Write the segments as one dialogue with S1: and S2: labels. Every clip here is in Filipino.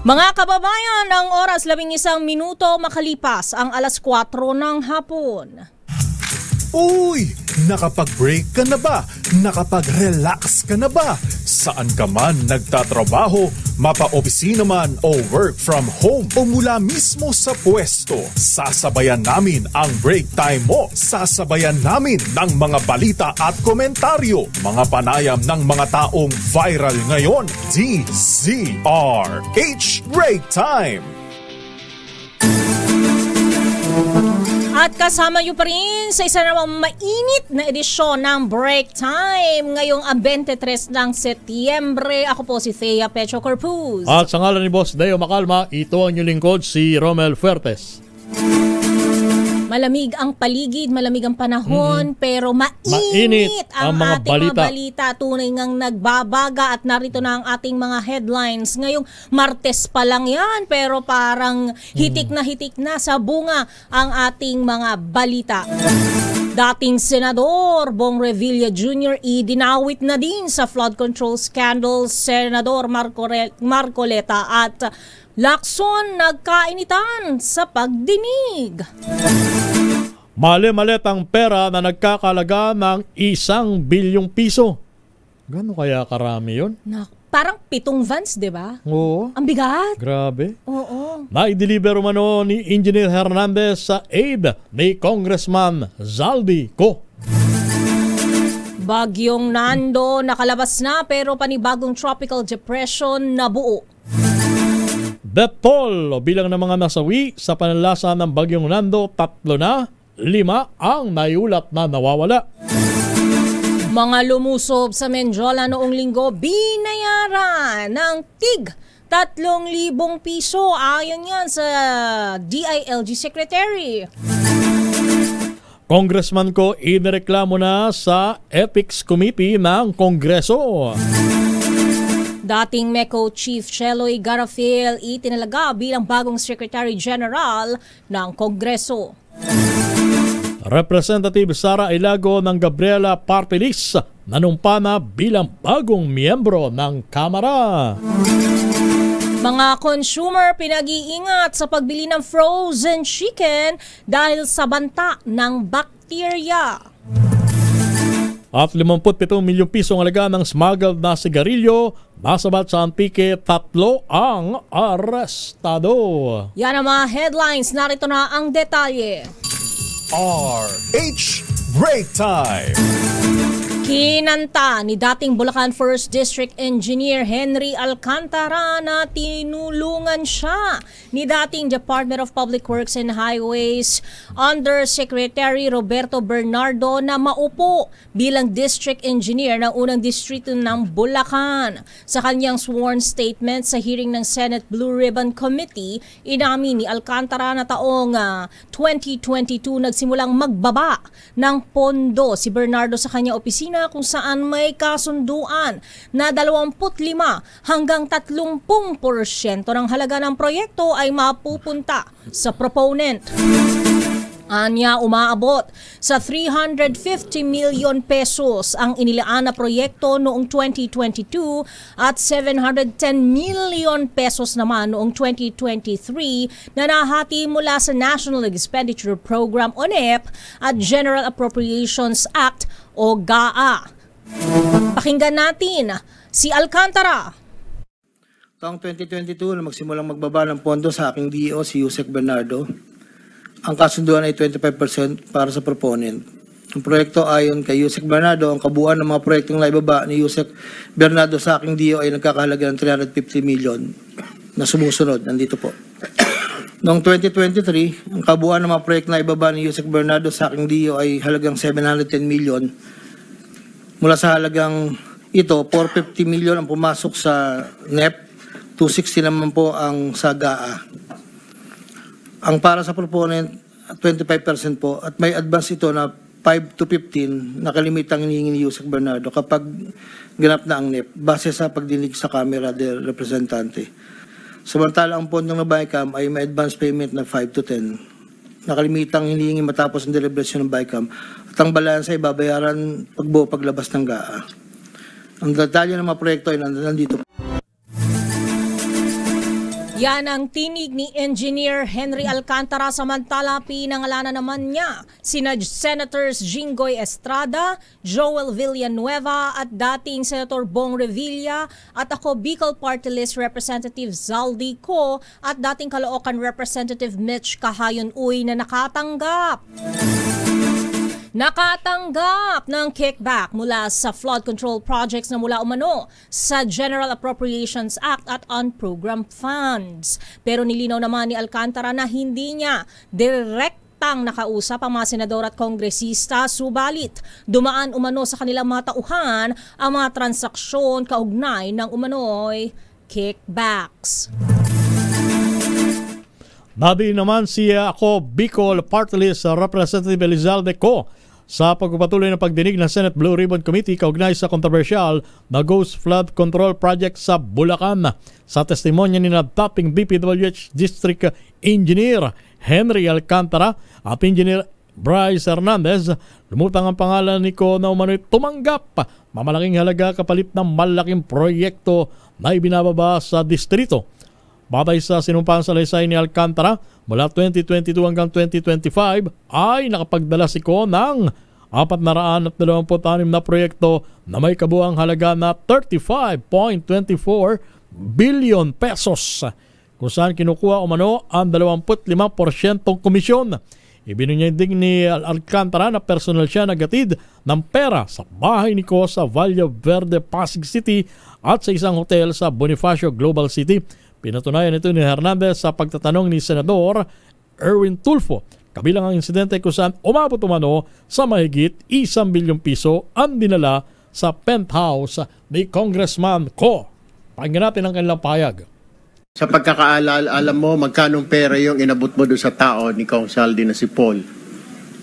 S1: Mga kababayan, ang oras 11 makalipas ang alas 4 ng hapon.
S2: Uy! Nakapag-break ka na ba? Nakapag-relax ka na ba? Saan ka man nagtatrabaho, mapa-opisina man o work from home o mula mismo sa pwesto, sasabayan namin ang break time mo. Sasabayan namin ng mga balita at komentaryo, mga panayam ng mga taong viral ngayon. DZRH Break Time!
S1: At kasama nyo pa rin sa isa namang mainit na edisyon ng Break Time ngayong 23 ng Setyembre. Ako po si Thea Pecho Corpuz.
S3: At sa ngalan ni Boss Deo Macalma, ito ang inyong lingkod si Romel Fuertes.
S1: Malamig ang paligid, malamig ang panahon, pero mainit ang
S3: mga
S1: ating mga balita. Tunay ngang nagbabaga at narito na ang ating mga headlines. Ngayong Martes pa lang yan, pero parang hitik na sa bunga ang ating mga balita. Dating Senador Bong Revilla Jr. idinawit na din sa flood control scandal. Senador Marcoleta at Lacson nagkainitan sa pagdinig.
S3: Mali-malit ang pera na nagkakalaga ng 1 bilyong piso. Gano'n kaya karami yun?
S1: Parang 7 vans, di ba?
S3: Oo.
S1: Ang bigat.
S3: Grabe.
S1: Oo.
S3: Na-deliver umano ni Engineer Hernandez sa aid ni Congressman Zaldi Co.
S1: Bagyong Nando nakalabas na pero panibagong tropical depression nabuo.
S3: Death toll o bilang ng mga nasawi sa panalasa ng Bagyong Nando, 3 na, 5 ang naiulat na nawawala.
S1: Mga lumusob sa Menjola noong linggo, binayaran ng tig 3,000 piso. Ayon yan sa DILG Secretary.
S3: Congressman ko inireklamo na sa Ethics Committee ng Kongreso.
S1: Dating MECO Chief Cheloy Garafil itinalaga bilang bagong Secretary General ng Kongreso.
S3: Representative Sara Ilago ng Gabriela Party List nanumpa na bilang bagong miyembro ng Kamara.
S1: Mga consumer pinag-iingat sa pagbili ng frozen chicken dahil sa banta ng bakterya.
S3: At 57 milyong pisong halaga ng smuggled na sigarilyo nasabat sa Antique, 3 ang arestado.
S1: Yan ang mga headlines. Narito na ang detalye.
S2: RH Break Time!
S1: Kinanta ni dating Bulacan 1st District Engineer Henry Alcantara na tinulungan siya ni dating Department of Public Works and Highways Undersecretary Roberto Bernardo na maupo bilang District Engineer ng unang distrito ng Bulacan. Sa kanyang sworn statement sa hearing ng Senate Blue Ribbon Committee, inamin ni Alcantara na taong 2022 nagsimulang magbaba ng pondo si Bernardo sa kanyang opisina kung saan may kasunduan na 25 hanggang 30% ng halaga ng proyekto ay mapupunta sa proponent. Anya, umaabot sa 350 million pesos ang inilaan na proyekto noong 2022 at 710 million pesos naman noong 2023 na nahati mula sa National Expenditure Program o NEP at General Appropriations Act o GAA. Pakinggan natin si Alcantara.
S4: Taong 2022 na magsimulang magbaba ng pondo sa aking DO si Yusek Bernardo. Ang kasunduan ay 25% para sa proponent. Ang proyekto ayon kay Yusek Bernardo, ang kabuuan ng mga proyektong naibaba ni Yusek Bernardo sa aking DO ay nagkakahalaga ng 350 million na sumusunod. Nandito po. Noong 2023, ang kabuuan ng mga proyekto na ibaba ni Yusek Bernardo sa aking DO ay halagang 710 million. Mula sa halagang ito, 450 million ang pumasok sa NEP, 260 naman po ang sa GAA. Ang para sa proponent, 25% po at may advance ito na 5 to 15 na kalimitang hinihingi ni Yusek Bernardo kapag ganap na ang NEP base sa pagdinig sa Kamara del Representante. Samantala ang pondong na BICAM ay may advance payment na 5 to 10 na kalimitang hinihingi matapos ang deliberasyon ng BICAM at ang balansa ay babayaran pagbuo paglabas ng GAA. Ang detalye ng mga proyekto ay nandito.
S1: Yan ang tinig ni Engineer Henry Alcantara, samantala pinangalanan naman niya sina Senators Jinggoy Estrada, Joel Villanueva at dating Senator Bong Revilla at ako Bicol Party List Representative Zaldi Co at dating Caloocan Representative Mitch Kahayon Uy na nakatanggap ng kickback mula sa flood control projects na mula umano sa General Appropriations Act at unprogrammed funds. Pero nilinaw naman ni Alcantara na hindi niya direktang nakausap ang mga senador at kongresista, subalit dumaan umano sa kanilang mga tauhan ang mga transaksyon kaugnay ng umano'y kickbacks.
S3: Nadi naman si ako Bicol Party List Representative Elizalde Co sa pagpapatuloy ng pagdinig ng Senate Blue Ribbon Committee kaugnay sa kontrobersyal na Ghost Flood Control Project sa Bulacan. Sa testimonya ni dating DPWH District Engineer Henry Alcantara at Engineer Bryce Hernandez, lumutang ang pangalan ni Ko na umano'y tumanggap mamalaking halaga kapalit ng malaking proyekto na ibinababa sa distrito. Batay sa sinumpang salaysay ni Alcantara, mula 2022 hanggang 2025 ay nakapagdala si Ko ng 426 na proyekto na may kabuang halaga na 35.24 billion pesos, kung saan kinukuha umano ang 25% komisyon. Ibinunyag ni Alcantara na personal siya nagatid ng pera sa bahay ni Ko sa Valle Verde, Pasig City at sa isang hotel sa Bonifacio Global City. Pinatunayan ito ni Hernandez sa pagtatanong ni Senador Erwin Tulfo, kabilang ang insidente kung saan umabot umano sa mahigit 1 bilyong piso ang dinala sa penthouse ni Congressman Ko. Pakinggan natin ang kanilang pahayag.
S5: Sa pagkakaalala, alam mo magkanong pera yung inabot mo doon sa tao ni Kong Saldi na si Paul?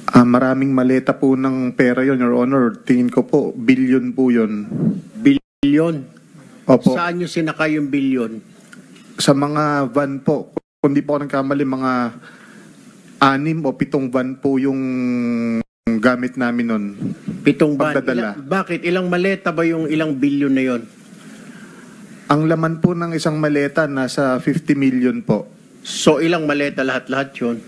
S6: Maraming maleta po ng pera yon, Your Honor. Tingin ko po, billion po yun.
S5: Billion?
S6: Opo.
S5: Saan nyo sinaka yung billion?
S6: Sa mga van po. Kung di po ako nagkamali, mga 6 o 7 van po yung gamit namin nun.
S5: 7 van?
S6: Pagdadala.
S5: Bakit? Ilang maleta ba yung ilang billion na yon?
S6: Ang laman po ng isang maleta nasa 50 million po.
S5: So ilang maleta lahat-lahat yun?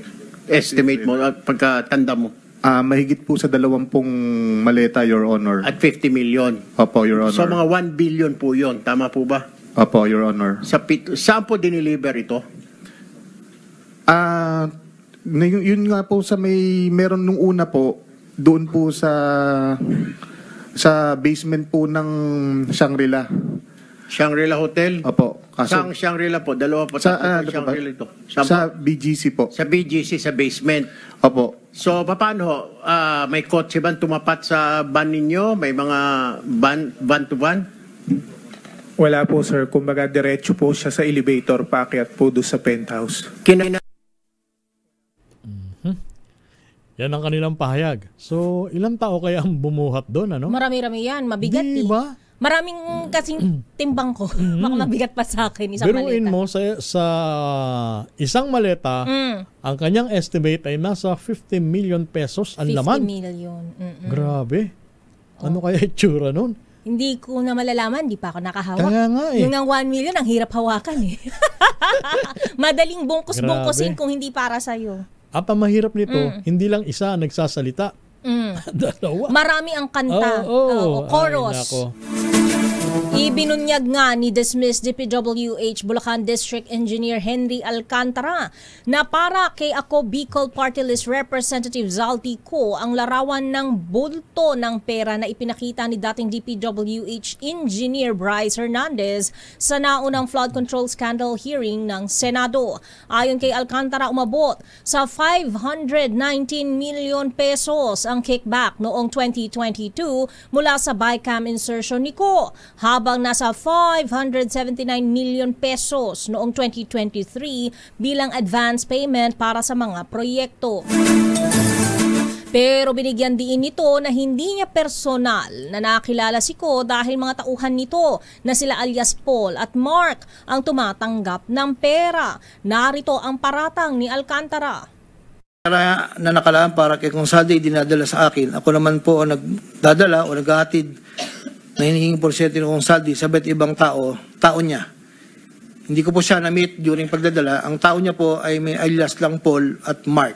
S5: Estimate mo, pagkatanda mo?
S6: Mahigit po sa 20 maleta, Your Honor.
S5: At 50 million?
S6: Opo, Your Honor.
S5: So mga 1 billion po yun, tama po ba?
S6: Opo, Your Honor.
S5: Saan po diniliver ito?
S6: Yun nga po sa meron nung una po, doon po sa basement po ng Shangri-La.
S5: Shangri-La Hotel?
S6: Opo.
S5: Saan Shangri-La po? Dalawa po. Shangri-La ito.
S6: Sa BGC po.
S5: Sa BGC, sa basement.
S6: Opo.
S5: So, paano? May kotse ba tumapat sa van ninyo? May mga van to van?
S7: Wala po, sir. Kumbaga, diretso po siya sa elevator, paakyat po doon sa penthouse.
S3: Yan ang kanilang pahayag. So, ilang tao kaya ang bumuhat doon, ano?
S1: Marami-rami yan. Mabigat
S3: diba?
S1: Maraming kasing timbang ko. Baka mabigat pa sa akin isang
S3: Biruin
S1: maleta.
S3: mo sa isang maleta, ang kanyang estimate ay nasa 50 million pesos ang
S1: 50
S3: laman.
S1: 50 million.
S3: Grabe. Ano kaya itsura nun?
S1: Hindi ko na malalaman, di pa ako nakahawak.
S3: Kaya nga eh.
S1: Yung ang 1 million, ang hirap hawakan eh. Madaling bungkus-bungkusin kung hindi para sa'yo.
S3: At ang mahirap nito, hindi lang isa ang nagsasalita. Dalawa.
S1: Marami ang kanta. Chorus.
S3: Ay, nako.
S1: Ibinunyag nga ni dismissed DPWH Bulacan District Engineer Henry Alcantara na para kay ako Bicol Party List Representative Zaldi Co ang larawan ng bulto ng pera na ipinakita ni dating DPWH Engineer Bryce Hernandez sa naunang flood control scandal hearing ng Senado. Ayon kay Alcantara, umabot sa 519 million pesos ang kickback noong 2022 mula sa BICAM insertion ni Co, habang nasa 579 million pesos noong 2023 bilang advance payment para sa mga proyekto. Pero binigyan din nito na hindi niya personal na nakilala si Ko dahil mga tauhan nito na sila alias Paul at Mark ang tumatanggap ng pera. Narito ang paratang ni Alcantara.
S4: Na nakalaan para kay Kong Saldi dinadala sa akin. Ako naman po ang nagdadala o naghahatid na hinihinging porsyento ng Kong Saldi sa iba't ibang tao niya. Hindi ko po siya na-meet during pagdadala. Ang tao niya po ay may alias lang Paul at Mark.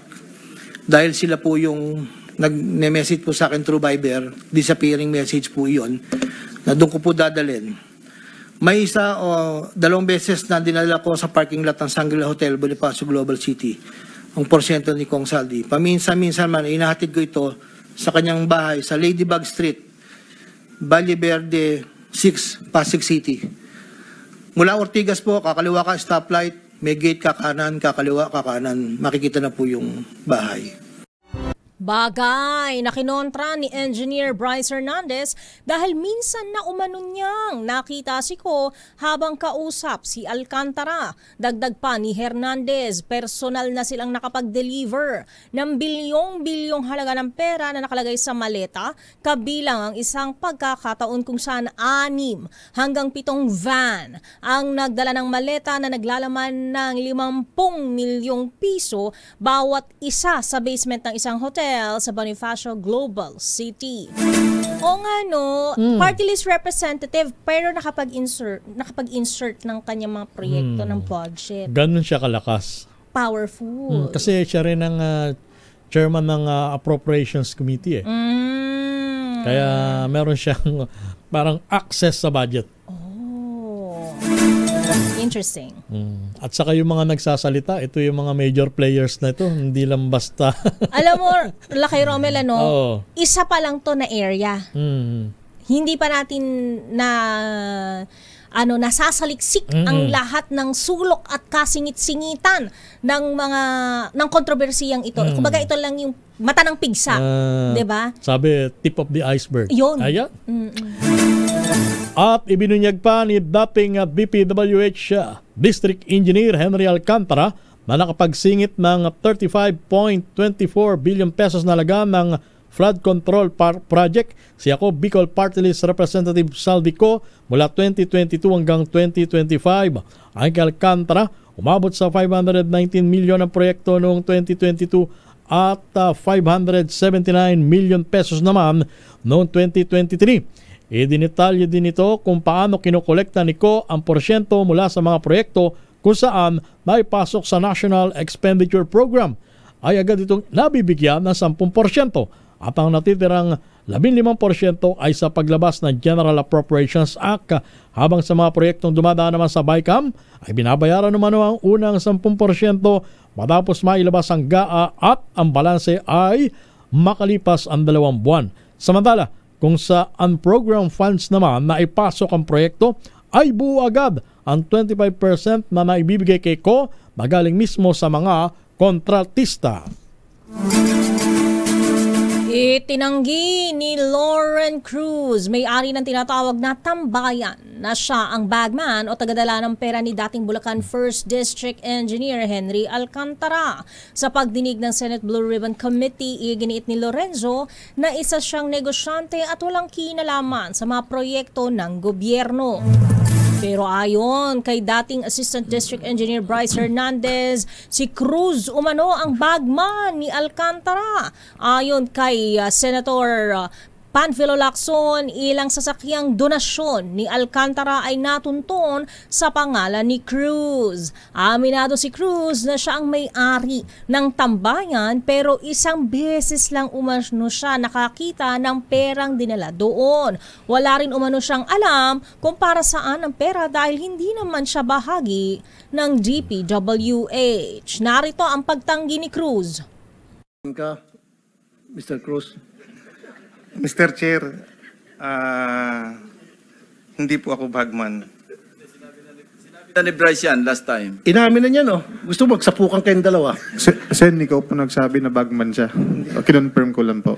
S4: Dahil sila po yung nag-message po sa akin through Viber, disappearing message po iyon, na doon ko po dadalhin. May isa o 2 beses na dinala ko sa parking lot ng Shangri-La Hotel, Bonifacio Global City, ang porsyento ni Kong Saldi. Paminsan-minsan man, inahatid ko ito sa kanyang bahay sa Ladybug Street, Valle Verde 6, Pasig City. Mula Ortigas po, kakaliwa ka stoplight, may gate ka kanan, kakaliwa ka kanan, makikita na po yung bahay.
S1: Bagay na kinontra ni Engineer Bryce Hernandez dahil minsan na umano niyang nakita si Ko habang kausap si Alcantara. Dagdag pa ni Hernandez, personal na silang nakapag-deliver ng bilyong-bilyong halaga ng pera na nakalagay sa maleta, kabilang ang isang pagkakataon kung saan 6 hanggang 7 van ang nagdala ng maleta na naglalaman ng 50 milyong piso bawat isa sa basement ng isang hotel sa Bonifacio Global City. O nga no, party list representative pero nakapag-insert ng kanyang mga proyekto ng budget.
S3: Ganun siya kalakas.
S1: Powerful.
S3: Kasi siya rin ang chairman ng Appropriations Committee. Kaya meron siyang parang access sa budget.
S1: Interesting.
S3: At saka yung mga nagsasalita, ito yung mga major players na ito, hindi lang basta.
S1: Alam mo, Lakay Romel, isa pa lang to na area. Hindi pa natin nasasaliksik ang lahat ng sulok at kasingit-singitan ng kontrobersiyang ito. Kumbaga ito lang yung mata ng pigsa, 'di ba?
S3: Sabi, tip of the iceberg.
S1: Yun.
S3: Ayan. At ibinunyag pa ni dating DPWH District Engineer Henry Alcantara na nakapagsingit ng 35.24 billion pesos na halaga ng flood control project. Si ako, Bicol Party List Representative Saldi Co mula 2022 hanggang 2025. Ang Alcantara, umabot sa 519 milyon ang proyekto noong 2022 at 579 million pesos naman noong 2023. Idinitalye din ito kung paano kinokolekta ni Ko ang porsyento mula sa mga proyekto kung saan naipasok sa National Expenditure Program. Ay agad itong nabibigyan ng 10% at ang natitirang 15% ay sa paglabas ng General Appropriations Act, habang sa mga proyektong dumadaan naman sa BICAM ay binabayaran naman ang unang 10% matapos mailabas ang GAA at ang balanse ay makalipas ang 2 buwan. Samantala, kung sa unprogrammed funds naman na ipasok ang proyekto, ay buo agad ang 25% na naibibigay kay Ko na galing mismo sa mga kontratista.
S1: Itinanggi ni Lauren Cruz, may-ari ng tinatawag na tambayan, na siya ang bagman o tagadala ng pera ni dating Bulacan 1st District Engineer Henry Alcantara. Sa pagdinig ng Senate Blue Ribbon Committee, iginiit ni Lorenzo na isa siyang negosyante at walang kinalaman sa mga proyekto ng gobyerno. Pero ayon kay dating Assistant District Engineer Bryce Hernandez, si Cruz umano ang bagman ni Alcantara. Ayon kay Senator Panfilo Lacson, ilang sasakyang donasyon ni Alcantara ay natunton sa pangalan ni Cruz. Aminado si Cruz na siya ang may-ari ng tambayan pero isang beses lang umano siya nakakita ng perang dinala doon. Wala rin umano siyang alam kung para saan ang pera dahil hindi naman siya bahagi ng DPWH. Narito ang pagtanggi ni Cruz.
S4: Mr. Cruz.
S8: Mr. Chair, hindi po ako bagman.
S9: Sinabi ni Bryce yan last time.
S4: Inamin na niya, no? Gusto mo magsapukan kayong dalawa.
S6: Sen, ikaw po nagsabi na bagman siya. Kinonfirm ko lang po.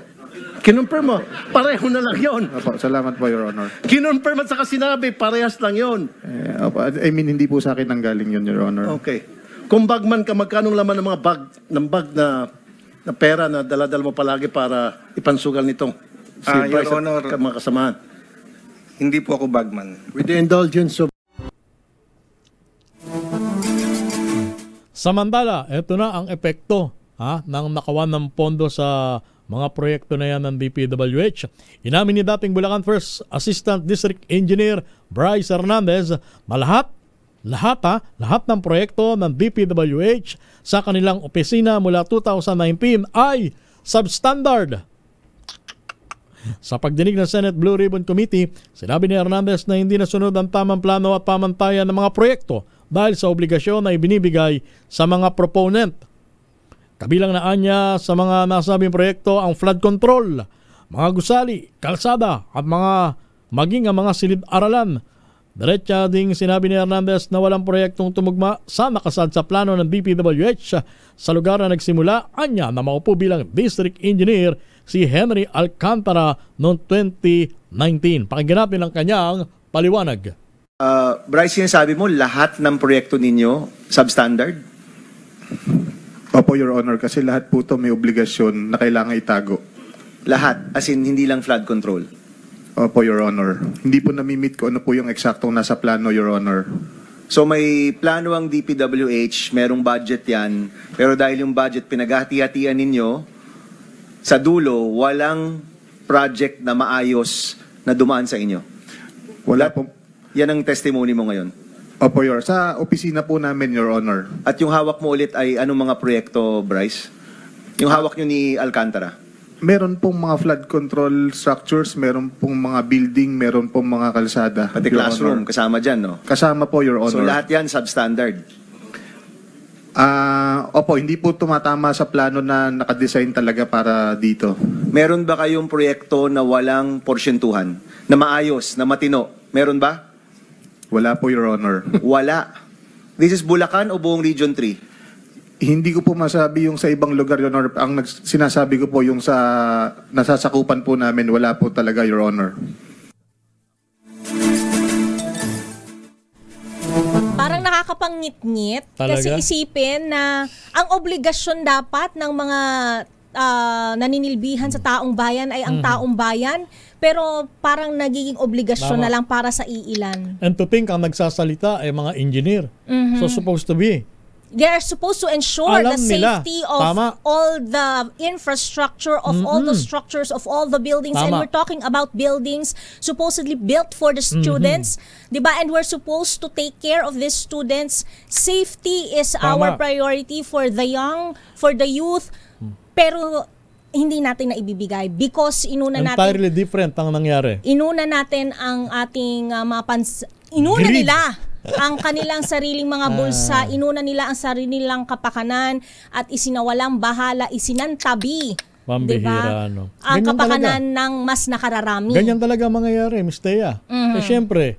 S4: Kinonfirm mo? Pareho na lang yun.
S6: Opo, salamat po, Your Honor.
S4: Kinonfirm at saka sinabi, parehas lang yun.
S6: I mean, hindi po sa akin nanggaling yun, Your Honor.
S4: Okay. Kung bagman ka, magkanong laman ng mga bag na pera na daladal mo palagi para ipansugal nitong
S8: Your Honor,
S4: mga kasamahan?
S8: Hindi po ako bagman.
S4: With the indulgence of...
S3: Samantala, ito na ang epekto ng nakawan ng pondo sa mga proyekto na yan ng DPWH. Inamin ni dating Bulacan 1st Assistant District Engineer Bryce Hernandez na lahat lahat ng proyekto ng DPWH sa kanilang opisina mula 2019 ay substandard. Sa pagdinig ng Senate Blue Ribbon Committee, sinabi ni Hernandez na hindi nasunod ang tamang plano at pamantayan ng mga proyekto dahil sa obligasyon na ibinibigay sa mga proponent. Kabilang na anya sa mga nasabing proyekto ang flood control, mga gusali, kalsada at maging ang mga silid-aralan. Diretsa ding sinabi ni Hernandez na walang proyektong tumugma sa nakasad sa plano ng DPWH sa lugar na nagsimula anya na maupo bilang district engineer si Henry Alcantara noong 2019. Pakinggan natin ang kanyang paliwanag.
S10: Bryce, sinasabi mo lahat ng proyekto ninyo substandard?
S6: Opo, Your Honor, kasi lahat po ito may obligasyon na kailangan itago.
S10: Lahat? As in, hindi lang flood control?
S6: Opo, Your Honor. Hindi po namimit ko ano po yung eksaktong nasa plano, Your Honor.
S10: So may plano ang DPWH, merong budget yan, pero dahil yung budget pinaghati-hatian ninyo, sa dulo, walang project na maayos na dumaan sa inyo?
S6: Wala po.
S10: Yan ang testimony mo ngayon?
S6: Opo, Your Honor. Sa opisina po namin, Your Honor.
S10: At yung hawak mo ulit ay anong mga proyekto, Bryce? Yung hawak nyo ni Alcantara?
S6: Meron pong mga flood control structures, meron pong mga building, meron pong mga kalsada.
S10: Pati classroom, kasama dyan, no?
S6: Kasama po, Your Honor.
S10: So lahat yan substandard?
S6: Opo, hindi po tumatama sa plano na nakadesign talaga para dito.
S10: Meron ba kayong proyekto na walang porsyentuhan? Na maayos, na matino? Meron ba?
S6: Wala po, Your Honor.
S10: Wala. This is Bulacan o buong Region 3?
S6: Hindi ko po masabi yung sa ibang lugar, Your Honor. Ang sinasabi ko po yung sa nasasakupan po namin, wala po talaga, Your Honor.
S1: Parang nakakapangit-ngit kasi isipin na ang obligasyon dapat ng mga naninilbihan sa taong bayan ay ang taong bayan, pero parang nagiging obligasyon na lang para sa iilan.
S3: And to think, ang nagsasalita ay mga engineer. So supposed to be.
S1: They are supposed to ensure the safety of
S3: Tama.
S1: all the infrastructure, of all the structures, of all the buildings.
S3: Tama.
S1: And we're talking about buildings supposedly built for the students. Diba? And we're supposed to take care of these students. Safety is our priority for the young, for the youth. Pero hindi natin na ibibigay because inuna natin...
S3: Entirely different ang nangyari.
S1: Inuna natin ang ating inuna
S3: Greed.
S1: nila ang kanilang sariling mga bulsa, inuna nila ang sarili nilang kapakanan at isinawalang bahala, isinantabi.
S3: Pambihira,
S1: diba?
S3: no?
S1: Ang
S3: Ganyan
S1: kapakanan
S3: talaga.
S1: ng mas nakararami.
S3: Ganyan talaga mangyayari, Ms. Thea. Eh syempre,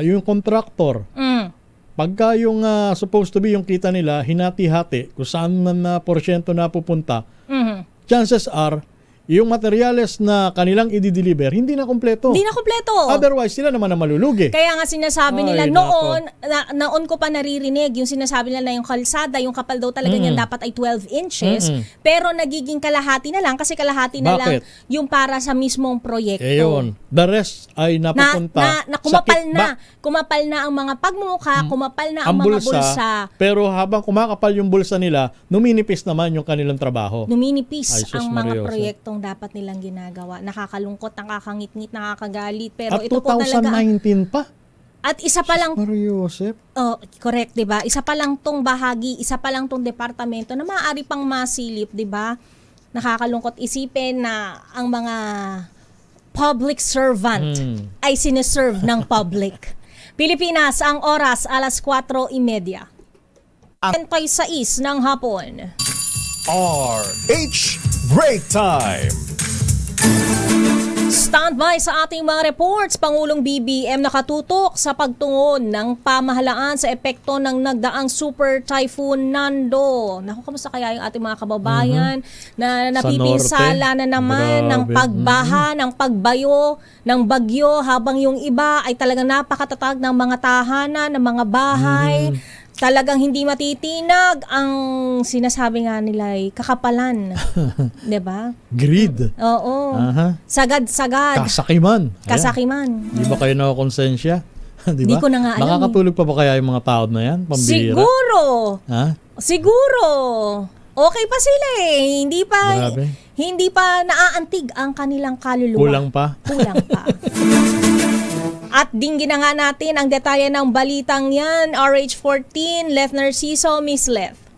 S3: yung contractor, pagka yung supposed to be yung kita nila, hinati-hati, kung saan na porsyento na pupunta, chances are, yung materyales na kanilang i-deliver, hindi na kompleto.
S1: Hindi na kompleto.
S3: Otherwise, sila naman na malulugi.
S1: Kaya nga sinasabi nila
S3: Ay,
S1: noon ko pa naririnig, yung sinasabi nila na yung kalsada, yung kapal daw talaga niyan dapat ay 12 inches, pero nagiging kalahati na lang kasi kalahati na lang yung para sa mismong proyekto.
S3: Yun. The rest ay napupunta
S1: kumapal na ang mga pagmumukha, kumapal na ang mga bulsa.
S3: Pero habang kumakapal yung bulsa nila, numinipis naman yung kanilang trabaho.
S1: Numinipis ang mga proyektong dapat nilang ginagawa. Nakakalungkot, nakakangit-ngit, nakakagalit. Pero
S3: at
S1: ito
S3: 2019 pa.
S1: At isa pa lang,
S3: Joseph.
S1: correct, 'di ba? Isa pa lang tong bahagi, isa pa lang tong departamento na maaari pang masilip, 'di ba? Nakakalungkot isipin na ang mga public servant ay sineserve ng public. Pilipinas, ang oras alas 4:30. 26 ng hapon.
S2: RH Break Time.
S1: Standby sa ating mga reports, Pangulong BBM nakatutok sa pagtugon ng pamahalaan sa epekto ng nagdaang Super Typhoon Nando. Naku, kamusta kaya yung ating mga kababayan na napipinsala na naman ng pagbaha, ng pagbayo, ng bagyo, habang yung iba ay talagang napakatatag ng mga tahanan, ng mga bahay. Talagang hindi matitinag ang sinasabi nga nila ay kakapalan. 'Di ba?
S3: Greed.
S1: Oo. Sagad-sagad.
S3: Kasakiman.
S1: Kasakiman.
S3: Di ba kayo nakakonsensya? Di ba?
S1: Di ko na nga alam.
S3: Nakakatulog pa ba kaya yung mga tao na yan? Pambihira.
S1: Siguro.
S3: Ha?
S1: Siguro. Okay pa sila eh. Hindi pa naaantig ang kanilang kaluluwa.
S3: Kulang pa?
S1: Kulang pa. At dinggin na nga natin ang detalye ng balitang yan. RH14, Lef Narciso, Miss Lef.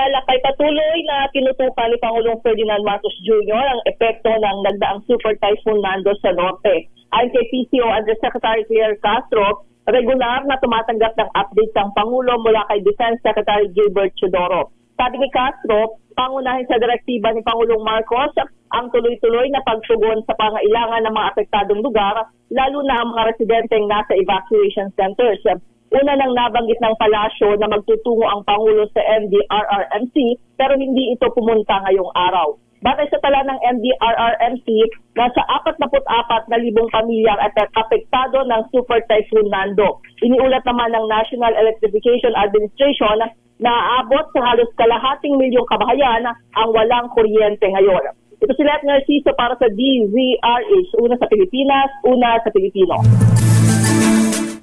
S11: Lakay patuloy na tinutukan ni Pangulong Ferdinand Marcos Jr. ang epekto ng nagdaang Super Typhoon Nando sa norte. Ayon kay PCO Undersecretary Claire Castro, regular na tumatanggap ng update ang Pangulo mula kay Defense Secretary Gilbert Chodoro. Sabi ni Castro, pangunahin sa direktiba ni Pangulong Marcos ang tuloy-tuloy na pagtugon sa pangailangan ng mga apektadong lugar, lalo na ang mga residenteng nasa evacuation centers. Una nang nabanggit ng palasyo na magtutungo ang Pangulo sa NDRRMC pero hindi ito pumunta ngayong araw. Batay sa tala ng NDRRMC, nasa 44,000 pamilyang at apektado ng Super Typhoon Nando. Iniulat naman ng National Electrification Administration na aabot sa halos kalahating milyong kabahayan ang walang kuryente ngayon. Ito si Lef Narciso para sa DZRH, una sa Pilipinas, una sa Pilipino.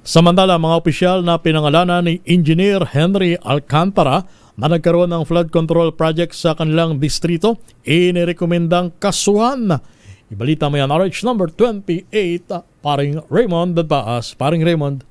S3: Samantala, mga opisyal na pinangalanan ni Engineer Henry Alcantara na nagkaroon ng flood control project sa kanilang distrito, inirekomendang kasuhan. Ibalita mo yan, RH number 28, paring Raymond Dadbaas. Paring Raymond.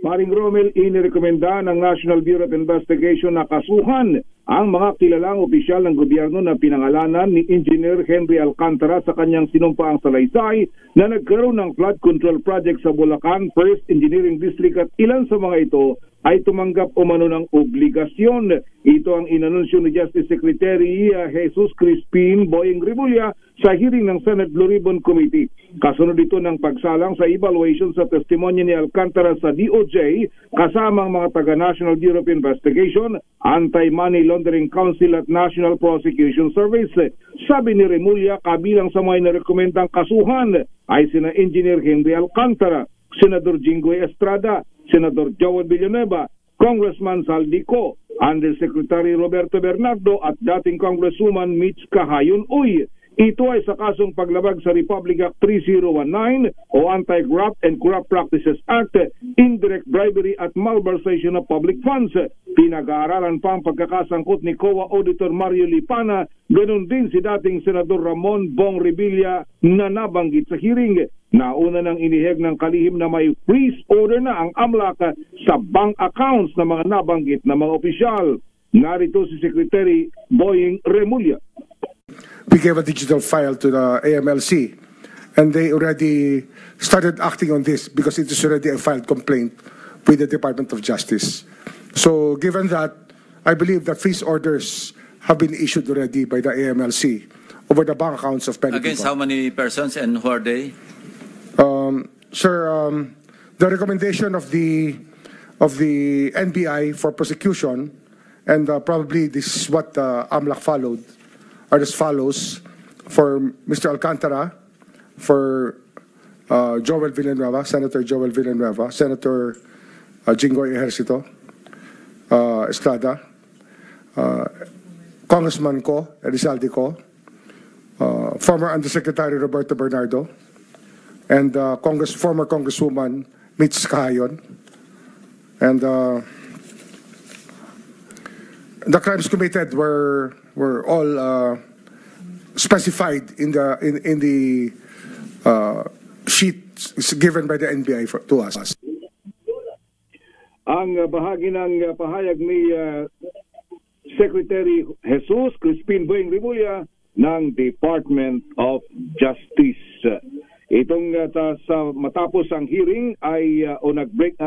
S12: Paring Romel, inirekomenda ng National Bureau of Investigation na kasuhan ang mga kilalang opisyal ng gobyerno na pinangalanan ni Engineer Henry Alcantara sa kanyang sinumpaang salaysay na nagkaroon ng flood control project sa Bulacan First Engineering District at ilan sa mga ito ay tumanggap umano ng obligasyon. Ito ang inanunsyo ni Justice Secretary Jesus Crispin Boyeng Rimulya sa hearing ng Senate Blue Ribbon Committee. Kasunod ito ng pagsalang sa evaluation sa testimonya ni Alcantara sa DOJ kasamang mga taga-National Bureau of Investigation, Anti-Money Laundering Council at National Prosecution Service. Sabi ni Rimulya, kabilang sa mga nirekomendang kasuhan ay sina Engineer Henry Alcantara, Senador Jinggoy Estrada, Senador Joel Villanueva, Congressman Saldico, Undersecretary Roberto Bernardo at dating Congresswoman Mitch Kahayon Uy. Ito ay sa kasong paglabag sa Republic Act 3019 o Anti-Graft and Corrupt Practices Act, Indirect Bribery at Malversation of Public Funds. Pinag-aaralan pa ang pagkakasangkot ni COA Auditor Mario Lipana, ganun din si dating Senador Ramon Bong Revilla na nabanggit sa hearing. Nauna nang iniheg ng kalihim na may freeze order na ang AMLAC sa bank accounts ng mga nabanggit na mga opisyal. Narito si Secretary Boyeng Rimulya.
S13: We gave a digital file to the AMLC and they already started acting on this because it is already a filed complaint with the Department of Justice. So given that, I believe that freeze orders have been issued already by the AMLC over the bank accounts of many
S9: Against
S13: people.
S9: how many persons and who are they?
S13: Sir, the recommendation of the NBI for prosecution, and probably this is what AMLAC followed, are as follows: for Mr. Alcantara, for Joel Villanueva, Senator Joel Villanueva, Senator Jinggoy Ejercito Estrada, Congressman Ko, Elizalde Ko, former Undersecretary Roberto Bernardo, and former Congresswoman Mitch Kahayon. And the crimes committed were all specified in the sheet given by the NBI to us.
S12: Ang bahagi ng pahayag ni Secretary Jesus Crispin Boyeng Rimulya ng Department of Justice. Itong sa matapos ang hearing ay nag-break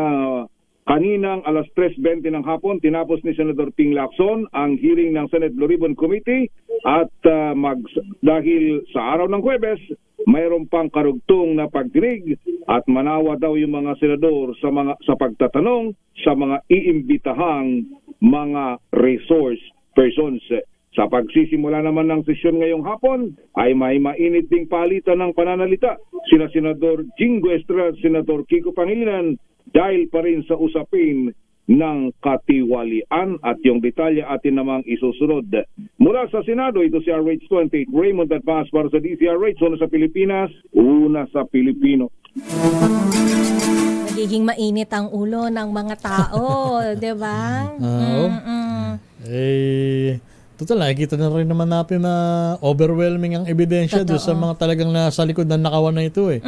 S12: kaninang alas 3:20 ng hapon, tinapos ni Senador Ping Lacson ang hearing ng Senate Blue Ribbon Committee at dahil sa araw ng Huwebes, mayroon pang karugtong na pagdinig at manawa daw yung mga senador sa pagtatanong sa mga iimbitahang mga resource persons. Sa pagsisimula naman ng sesyon ngayong hapon ay may mainit ding palitan ng pananalita sina Senador Jinggoy Estrada, Senador Kiko Pangilinan, dahil pa rin sa usapin ng katiwalian at yung detalye atin namang isusunod. Mula sa Senado, ito si RH28 Raymond Dadbaas para sa DZRH, una sa Pilipinas, una sa Pilipino.
S1: Nagiging mainit ang ulo ng mga tao, di ba?
S3: Total, nakikita na rin naman natin na overwhelming ang ebidensya doon sa mga talagang nasa likod ng nakawan na ito eh.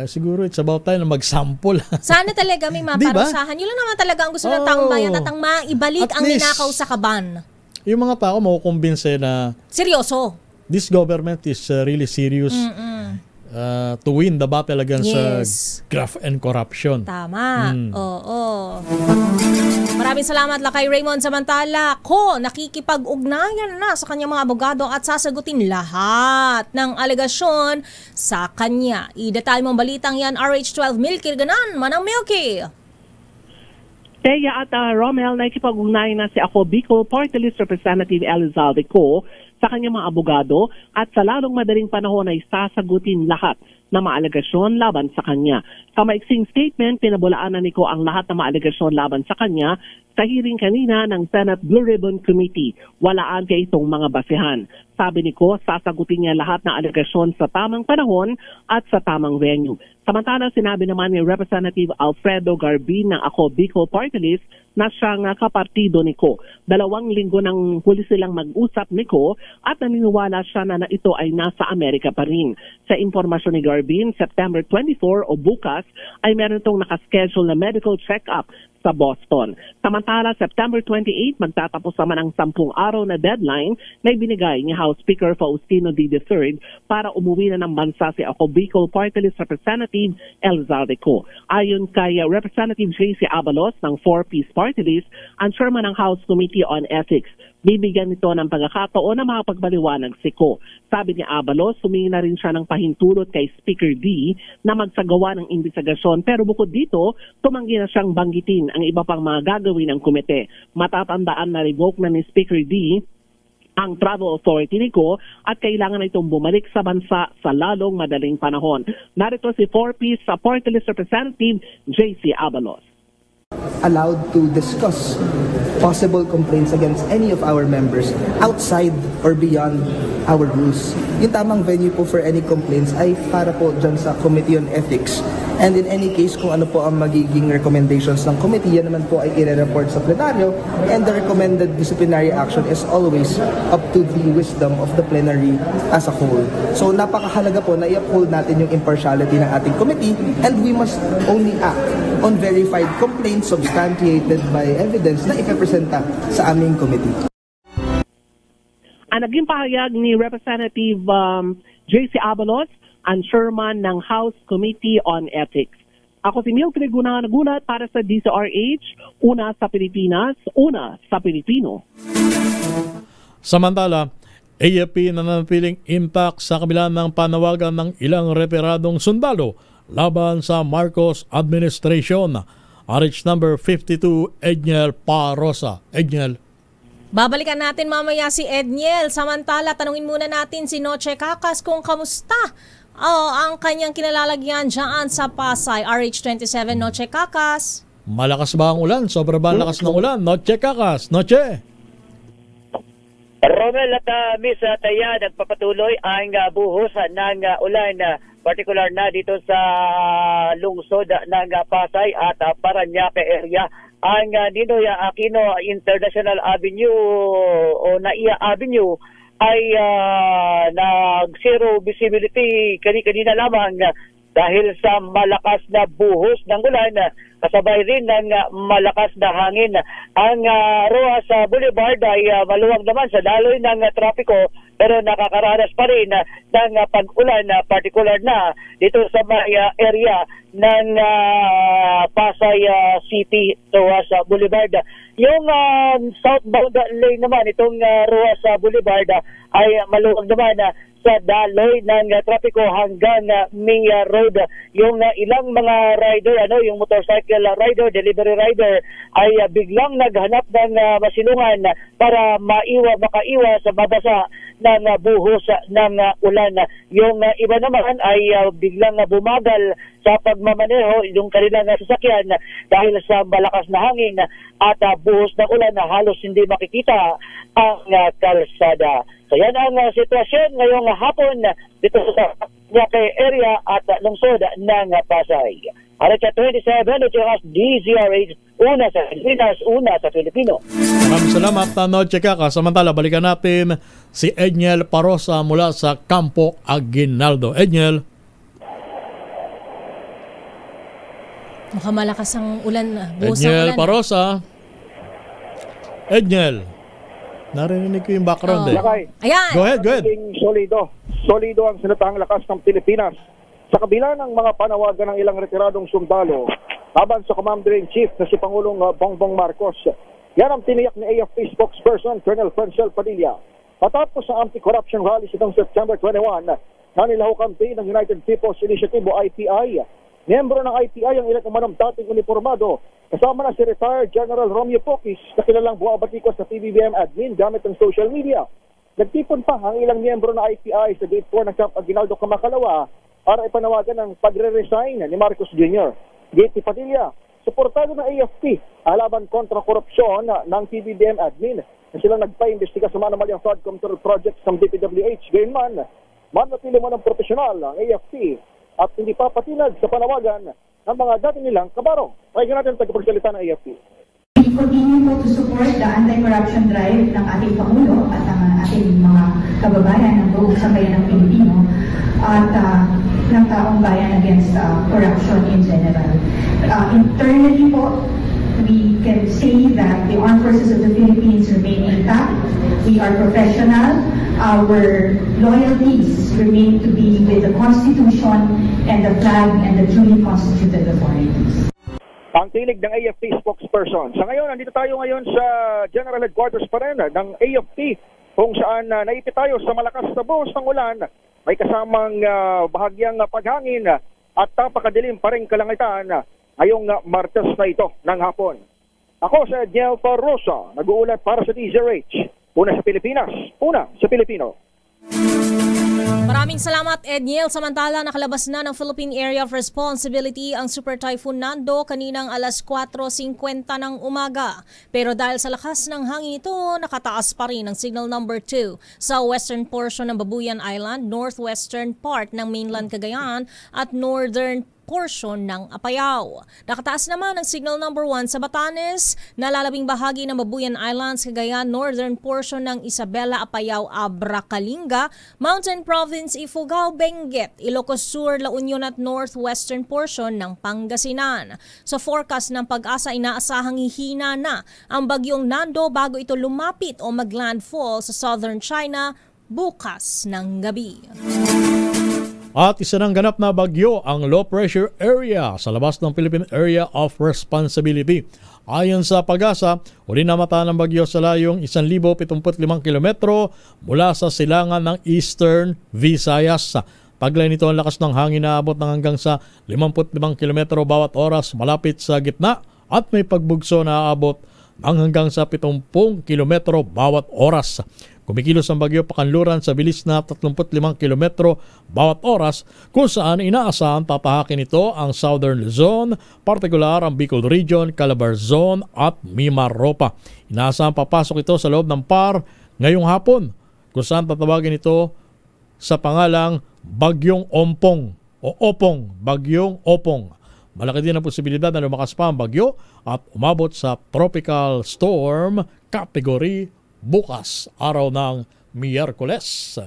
S3: Siguro it's about time na mag-sample.
S1: Sana talaga may maparusahan. Yun lang naman talaga ang gusto ng taong bayan at ang maibalik ang ninakaw sa kaban.
S3: Yung mga tao makukumbinse na
S1: seryoso. This
S3: government is really serious to win the battle against graft and corruption.
S1: Tama. Oo. Maraming salamat Lakay Raymond. Samantala, nakikipag-ugnayan na sa kanyang mga abogado at sasagutin lahat ng alegasyon sa kanya. Idatay mong balitang yan, RH12 Milky Ganan, Manang Milky.
S14: Teya at Romel, nakikipag-ugnayan na si Ako Bicol Party List Representative Elizalde Co sa kanyang mga abogado at sa lalong madaling panahon ay sasagutin lahat na maalegasyon laban sa kanya. Sa maiksing statement, pinabulaan na ni Ko ang lahat ng maalegasyon laban sa kanya sa hearing kanina ng Senate Blue Ribbon Committee. Walaan kay itong mga basehan. Sabi ni Ko, sasagutin niya lahat ng alegasyon sa tamang panahon at sa tamang venue. Samantala, sinabi naman ni Representative Alfredo Garbin ng Ako Bicol Party List na siyang kapartido ni Ko. 2 linggo nang huli silang mag-usap ni Ko at naniniwala siya na ito ay nasa Amerika pa rin. Sa impormasyon ni Garbin, September 24 o bukas ay meron itong nakaschedule na medical check-up sa Boston. Samantala, September 28, magtatapos naman ang 10 araw na deadline na ibinigay ni House Speaker Faustino D. III para umuwi na ng bansa si Ako Bicol Party List Representative Elizalde Co. Ayon kay Representative J.C. Abalos ng 4-piece Party List, ang chairman ng House Committee on Ethics, bibigyan nito ng pagkakataon na makapagbaliwanag si Ko. Sabi ni Abalos, humingi na rin siya ng pahintulot kay Speaker D na magsagawa ng investigasyon. Pero bukod dito, tumanggi na siyang banggitin ang iba pang mga gagawin ng komite. Matatandaan na revoke na ni Speaker D ang travel authority ni Ko at kailangan na itong bumalik sa bansa sa lalong madaling panahon. Narito si 4-piece Party List Representative J.C. Abalos.
S15: Allowed to discuss possible complaints against any of our members outside or beyond our rules. Yung tamang venue po for any complaints ay para po dyan sa Committee on Ethics. And in any case, kung ano po ang magiging recommendations ng committee, yan naman po ay i-report sa plenaryo, and the recommended disciplinary action is always up to the wisdom of the plenary as a whole. So napakahalaga po na i-uphold natin yung impartiality ng ating committee, and we must only act on verified complaints substantiated by evidence na ipapresenta sa aming committee.
S14: Ang naging pahayag ni Representative J.C. Abalos, ang chairman ng House Committee on Ethics. Ako si Milky Ganan, nagulat para sa DZRH, una sa Pilipinas, una sa Pilipino.
S3: Samantala, AFP nananatiling impact sa kabila ng panawagan ng ilang retiradong sundalo laban sa Marcos administration. RH number 52, Edniel Parosa. Edniel.
S1: Babalikan natin mamaya si Edniel. Samantala, tanungin muna natin si Noche Cacas kung kamusta ang kanyang kinalalagyan dyan sa Pasay. RH27, Noche Cacas.
S3: Malakas ba ang ulan? Sobra ba lakas ng ulan? Noche Cacas. Noche.
S16: Romel at Miss Taya, nagpapatuloy ang buhos ng ulan, particular na dito sa lungsod ng Pasay at Parañaque area. Ang Ninoy Aquino International Avenue o NAIA Avenue ay nag-zero visibility kanina lamang dahil sa malakas na buhos ng ulan, kasabay rin ng malakas na hangin. Ang Rojas Boulevard ay maluwag naman sa daloy ng trapiko, pero nakakaranas pa rin ng pag-ulan, particular na dito sa area ng Pasay City, Rojas Boulevard. Yung southbound lane naman, itong Rojas Boulevard ay maluwag naman sa daloy ng trapiko hanggang Mia Road. Yung ilang mga rider, yung motorcycle rider, delivery rider, ay biglang naghanap ng masilungan para makaiwa sa babasa ng buhos ng ulan. Yung iba naman ay biglang bumagal sa pagmamaneho yung kanilang sasakyan dahil sa malakas na hangin at buhos ng ulan na halos hindi makikita ang kalsada. So yan ang sitwasyon ngayong hapon dito sa Paranaque area at lungsod ng Pasay. Alas 27, ito yung DZRH, una sa Pilipinas, una sa Pilipino.
S3: Maraming salamat, Noche Kaka. Samantala, balikan natin si Edniel Parosa mula sa Campo Aguinaldo. Edniel.
S1: Mukhang malakas ang ulan.
S3: Edniel Parosa. Edniel. Narinig ko yung background
S1: Ayan.
S3: Go ahead.
S17: Solido ang sinatahang lakas ng Pilipinas. Sa kabila ng mga panawagan ng ilang retiradong sundalo laban sa Commander-in-Chief na si Pangulong Bongbong Marcos. Yan ang tiniyak ni AFP spokesperson Colonel Francel Padilla. Patapos ang anti-corruption rally itong September 21 na nilahukampi ng United People's Initiative o IPI. Miyembro ng IPI ang ilang umanong dating uniformado kasama na si retired General Romeo Poquis na kilalang buwabatikos sa PBBM admin gamit ang social media. Nagtipon pa ang ilang miyembro ng IPI sa Gate 4 ng Camp Aguinaldo, Kamakalawa para ipanawagan ang pagre-resign ni Marcos Jr. Gate Padilla, suportado ng AFP laban kontra korupsyon ng PBBM admin na silang nagpa-imbestiga sa manomalyang fraud control project ng DPWH. Gayunman, manatili mo ng profesional ang AFP at hindi papatinag sa panawagan ng mga dati nilang kabaro. Pakinggan natin ang tagapagsalita ng AFP.
S18: We continue po to support the anti-corruption drive ng ating Pangulo at ang ating mga kababayan ng buong sambayan ng Pilipino at ng taong bayan against corruption in general. Internally po, we can say that the armed forces of the Philippines remain intact. We are professional. Our loyalties remain to be with the Constitution and the flag and the duly constituted authorities.
S17: Ang tinig ng AFP spokesperson. Sa ngayon, nandito tayo ngayon sa General Headquarters pa rin ng AFP kung saan naipit tayo sa malakas na buhos ng ulan. May kasamang bahagyang paghangin at napakadilim pa rin kalangitan ngayong Martes na ito ng hapon. Ako sa Edniel Parosa, nag-uulat para sa DZRH. Una sa Pilipinas, una sa Pilipino.
S1: Maraming salamat, Edniel. Samantala, nakalabas na ng Philippine Area of Responsibility ang Super Typhoon Nando kaninang alas 4:50 ng umaga. Pero dahil sa lakas ng hangin ito, nakataas pa rin ang signal number 2 sa western portion ng Babuyan Island, northwestern part ng mainland Cagayan at northern portion ng Apayao. Nakataas naman ang signal number 1 sa Batanes, nalalabing bahagi ng Babuyan Islands, Cagayan, northern portion ng Isabela, Apayao, Abra, Kalinga, Mountain Province, Ifugao, Benguet, Ilocos Sur, La Union at northwestern portion ng Pangasinan. Sa forecast ng Pag-asa, inaasahang hihina na ang bagyong Nando bago ito lumapit o maglandfall sa southern China bukas ng gabi.
S3: At isa ng ganap na bagyo ang low pressure area sa labas ng Philippine Area of Responsibility. Ayon sa Pag-asa, huli na mata ng bagyo sa layong 1,075 kilometro mula sa silangan ng Eastern Visayas. Taglay nito ang lakas ng hangin na abot ng hanggang sa 55 kilometro bawat oras malapit sa gitna at may pagbugso na abot ng hanggang sa 70 kilometro bawat oras. Kumikilos ang bagyo pakanluran sa bilis na 35 kilometro bawat oras kung saan inaasahan tatahakin ito ang Southern Luzon, partikular ang Bicol Region, Calabar Zone at Mimaropa. Inaasahan papasok ito sa loob ng PAR ngayong hapon kung saan tatawagin ito sa pangalang Bagyong Ompong o Opong, Bagyong Opong. Malaki din ang posibilidad na lumakas pa ang bagyo at umabot sa tropical storm category bukas, araw ng Miyerkules.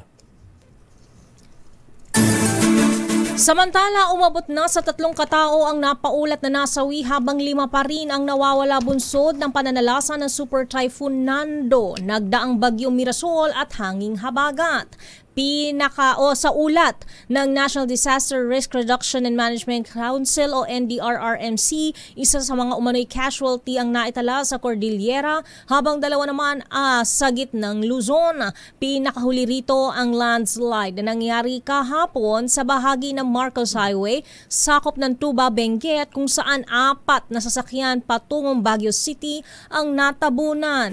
S1: Samantala, umabot na sa 3 katao ang napaulat na nasawi habang 5 pa rin ang nawawala bunsod ng pananalasa ng Super Typhoon Nando, nagdaang bagyong Mirasol at hanging habagat. Sa ulat ng National Disaster Risk Reduction and Management Council o NDRRMC, isa sa mga umano'y casualty ang naitala sa Cordillera habang 2 naman sa gitnang Luzon. Pinakahuli rito ang landslide na nangyari kahapon sa bahagi ng Marcos Highway, sakop ng Tuba, Benguet, kung saan 4 na sasakyan patungong Baguio City ang natabunan.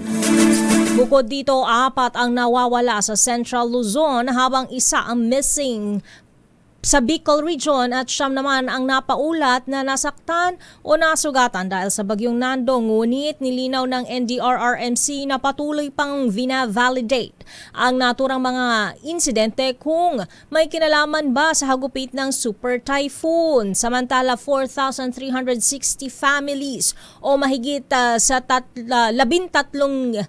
S1: Bukod dito, 4 ang nawawala sa Central Luzon habang 1 ang missing sa Bicol Region at 9 naman ang napaulat na nasaktan o nasugatan dahil sa bagyong Nando. Ngunit nilinaw ng NDRRMC na patuloy pang vina-validate ang naturang mga insidente kung may kinalaman ba sa hagupit ng super typhoon. Samantala 4,360 families o mahigit sa 13,000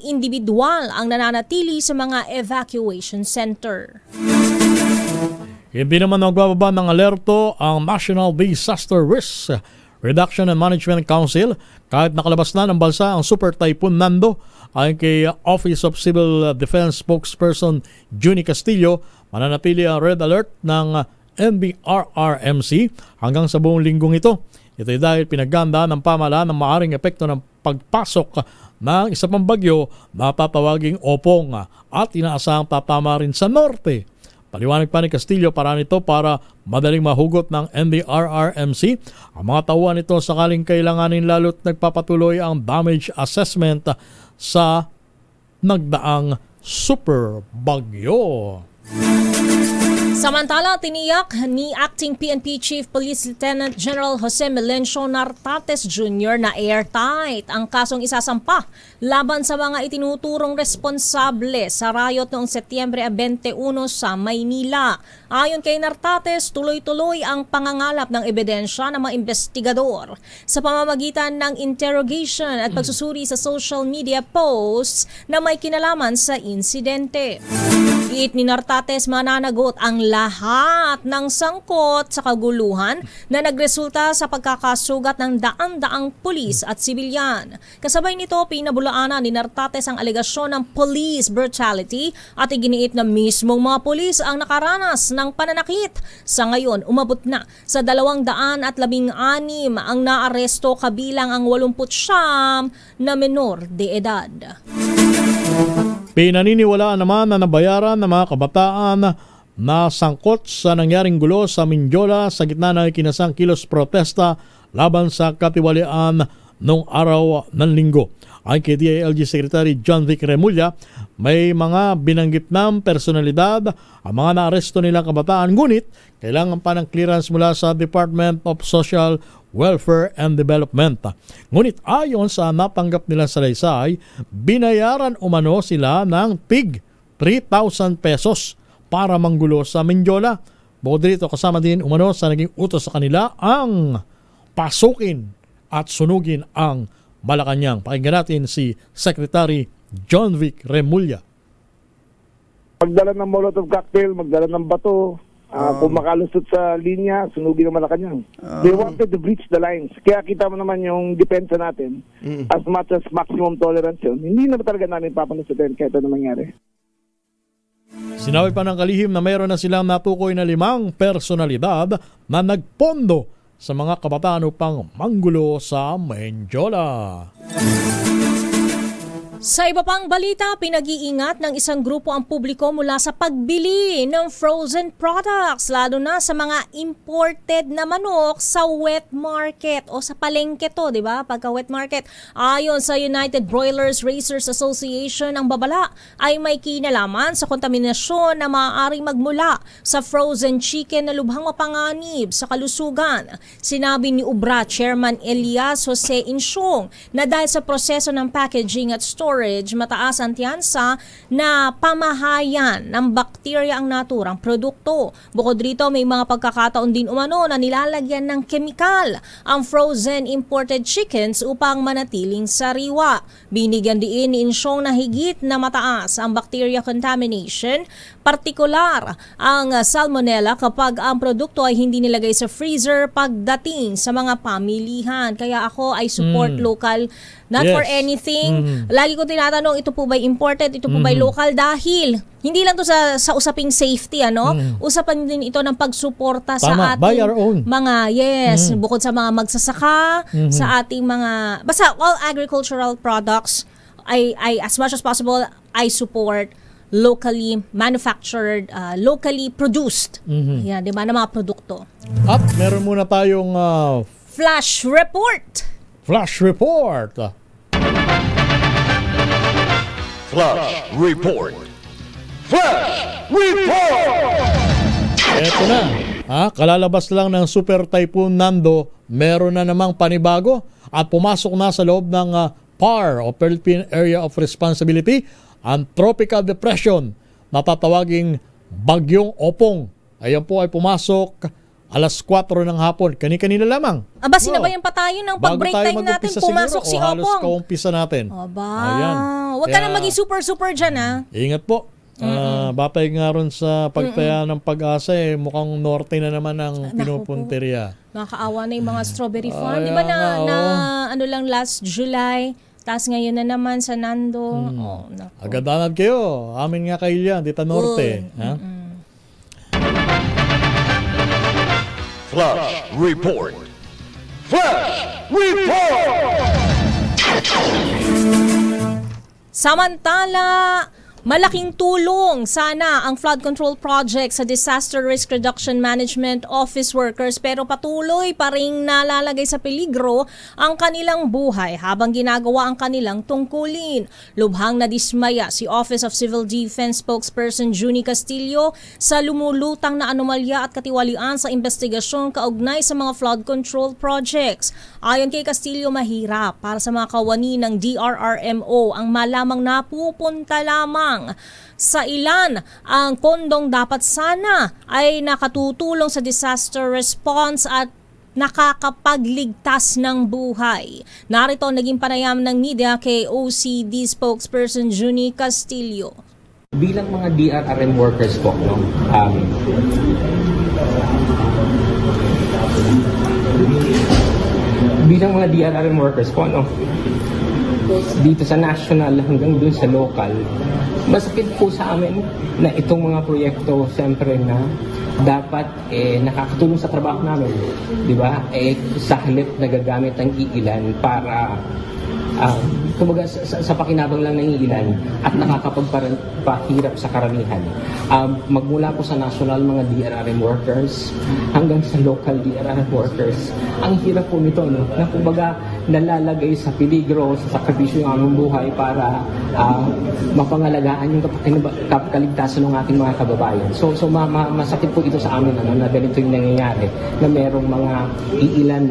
S1: individual ang nananatili sa mga evacuation center.
S3: Hindi naman nagbababa ng alerto ang National Disaster Risk Reduction and Management Council kahit nakalabas na ng bansa ang Super Typhoon Nando. Ayon kay Office of Civil Defense spokesperson Junie Castillo, mananatili ang red alert ng NDRRMC hanggang sa buong linggong ito. Ito ay dahil pinaganda ng pamahalaan ng maaring epekto ng pagpasok ng isa pang bagyo na tatawaging Opong at inaasahang tatama rin sa norte. Paliwanag pa ni Castillo, para nito para madaling mahugot ng NDRRMC ang mga tauhan nito sakaling kailanganin, lalo't nagpapatuloy ang damage assessment sa nagdaang super bagyo.
S1: Samantala, tiniyak ni Acting PNP Chief Police Lieutenant General Jose Melencio Nartates Jr. na airtight ang kasong isasampa laban sa mga itinuturong responsable sa riot noong Setyembre 21 sa Maynila. Ayon kay Nartates, tuloy-tuloy ang pangangalap ng ebidensya ng mga investigador sa pamamagitan ng interrogation at pagsusuri sa social media posts na may kinalaman sa insidente. Giit ni Nartates, mananagot ang lahat ng sangkot sa kaguluhan na nagresulta sa pagkakasugat ng daan-daang pulis at sibilyan. Kasabay nito, pinabulaanan ni Nartates ang alegasyon ng police brutality at iginiit na mismong mga pulis ang nakaranas ng pananakit. Sa ngayon, umabot na sa 216 ang naaresto, kabilang ang 89 na menor de edad.
S3: Pinaniniwalaan naman na nabayaran ng mga kabataan na sangkot sa nangyaring gulo sa Mindiola sa gitna ng ikinasang kilos protesta laban sa katiwalian noong araw ng Linggo. Ayon kay DILG Secretary John Vic Remulla, may mga binanggit ng personalidad ang mga naaresto nilang kabataan, ngunit kailangan pa ng clearance mula sa Department of Social Welfare and Development. Ngunit ayon sa natanggap nilang salaysay, binayaran umano sila ng tig 3,000 pesos para manggulo sa Mindiola. Bukod dito, kasama din umano sa naging utos sa kanila ang pasukin at sunugin ang Malacanang. Pakinggan natin si Secretary John Vic Remulla.
S17: Magdala ng Molotov cocktail, magdala ng bato, kung makalusot sa linya, sunugin ng Malacanang. They wanted to breach the lines. Kaya kita mo naman yung depensa natin, as much as maximum tolerance yun. Hindi na talaga namin papanusutin kahit ano mangyari.
S3: Sinabi pa ng kalihim na mayroon na silang natukoy na 5 personalidad na nagpondo sa mga kabataan upang manggulo sa Mindiola.
S1: Sa iba pang balita, pinag-iingat ng isang grupo ang publiko mula sa pagbili ng frozen products, lalo na sa mga imported na manok sa wet market o sa palengke to, di ba? Pagka wet market. Ayon sa United Broilers Raisers Association, ang babala ay may kinalaman sa kontaminasyon na maaaring magmula sa frozen chicken na lubhang mapanganib sa kalusugan. Sinabi ni UBRA Chairman Elias Jose Insyong na dahil sa proseso ng packaging at storage, mataas ang tiyansa na pamahayan ng bakterya ang naturang produkto. Bukod rito, may mga pagkakataon din umano na nilalagyan ng kemikal ang frozen imported chickens upang manatiling sariwa. Binigyan din ni Insyong na higit na mataas ang bacteria contamination, partikular ang salmonella kapag ang produkto ay hindi nilagay sa freezer pagdating sa mga pamilihan. Kaya ako ay support local, not for anything. Lagi ko tinatanong, ito po ba imported, ito po ba local, dahil hindi lang to sa usaping safety, usapan din ito ng pagsuporta sa ating mga, bukod sa mga magsasaka, sa ating mga, basta all agricultural products, I as much as possible, I support locally manufactured, locally produced. Yan, di ba, na mga produkto.
S3: At meron muna tayong
S1: Flash Report.
S3: Flash Report.
S19: Flash Report. Flash Report.
S3: Eto na. Kalalabas lang ng Super Typhoon Nando, meron na namang panibago at pumasok na sa loob ng PAR o Philippine Area of Responsibility ang Tropical Depression na tatawaging Bagyong Opong. Ayan po ay pumasok alas 4 ng hapon. Kani-kanina lamang.
S1: Aba, sinabayan pa tayo ng pag-break time natin. Pumasok si Opong.
S3: Halos kaumpisa natin.
S1: Aba,
S3: ayan.
S1: Huwag ka na maging super dyan, ha?
S3: Ingat po. Bapay nga ron sa pagtaya ng Pag-asa, mukhang norte na naman ang pinupunteriya.
S1: Nakakaawa na yung mga strawberry farm. Di ba ano lang last July, tapos ngayon na naman sa Nando.
S3: Agadanad kayo. Amin nga kayo yan, dito norte.
S19: Flash Report. Flash Report!
S1: Samantala, malaking tulong sana ang flood control project sa Disaster Risk Reduction Management Office workers pero patuloy pa ring nalalagay sa peligro ang kanilang buhay habang ginagawa ang kanilang tungkulin. Lubhang nadismaya si Office of Civil Defense spokesperson Junie Castillo sa lumulutang na anomalya at katiwalian sa investigasyon kaugnay sa mga flood control projects. Ayon kay Castillo, mahirap para sa mga kawani ng DRRMO ang malamang napupunta lamang sa ilan ang pondong dapat sana ay nakatutulong sa disaster response at nakakapagligtas ng buhay. Narito naging panayam ng media kay OCD spokesperson Junie Castillo.
S20: Bilang mga DRRM workers po, dito sa national hanggang dun sa local, masakit po sa amin na itong mga proyekto siyempre na dapat nakakatulong sa trabaho namin, di ba? Sa halip nagagamit ang iilan para kumbaga sa pakinabang lang ng iilan at nakakapagpahirap sa karamihan. Magmula po sa national mga DRRM workers hanggang sa local DRRM workers, ang hirap po nito, no? Na kumbaga nalalagay sa peligro, sa sakripisyo yung aming buhay para mapangalagaan yung kaligtasan ng ating mga kababayan. So masakit po ito sa amin na ganito yung nangyayari, na merong mga iilan